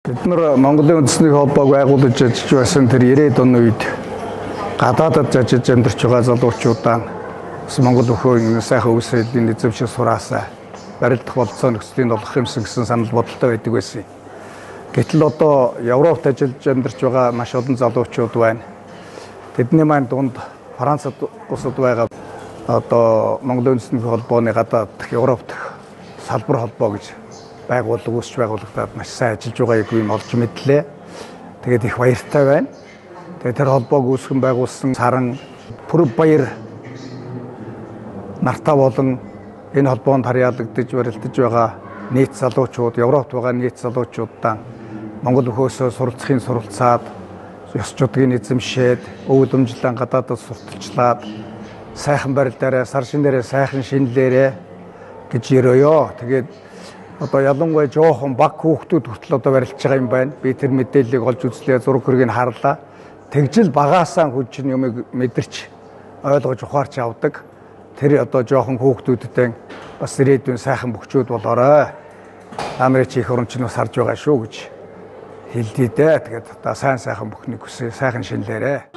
Бид нар Монголын үндэсний холбоог байгуулж ажиллаж байсан тэр 90-ад оны үед гадаадд ажиллаж амьдарч байгаа залуучуудаа Монгол өхөө сайхан үсрэлийн эзэмшил сураасаа барилдах болцоо нөхцөлийн олох юмсан гэсэн санал бодолтой байдаг байсан. Гэтэл одоо Европт ажиллаж амьдарч байгаа маш олон залуучууд байна. Тэдний маань дунд Францад улсад байгаа одоо Монголын үндэсний холбооны гадаад Европ дахь салбар холбоо гэж байгууллага үүсч байгуулагдаад маш сайн ажиллаж байгааг юм олж мэдлээ. Тэгээд их баяртай байна. Тэгээд тэр холбоог үүсгэн байгуулсан Саран Пүрэв Баяр нартаа болон энэ холбоонд харьяалагдж барилдаж байгаа нийт залуучууд, Европт байгаа нийт залуучуудаа Монгол өхөөсөө суралцахын суралцаад, ёс журмын эзэмшээд, өвөл өмжлөн гадаадд сурталчлаад, сайхан барилдаараа, сар шинээрээ сайхан шинэлээрээ гэж ярёё. Тэгээд одоо ялангуяа жоохон баг хүүхдүүд хүртэл одоо барилдж байгаа юм байна. Би тэр мэдээллийг олж үзлээ, зураг хөргийг харлаа. Тэгжил багаасаа хүчин юмыг мэдэрч ойлгож ухаарч авдаг. Тэр одоо жоохон хүүхдүүдтэй бас ирээдүйн сайхан бөхчүүд болоорой. Та нарын чи их оронч нь бас харж байгаа шүү гэж хэлдээ дээ. Тэгээд одоо сайхан бүхнийг хүсээ, сайхан шинэлээрээ.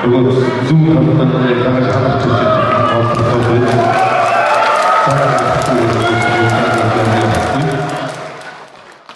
그리고 zoom 하는 거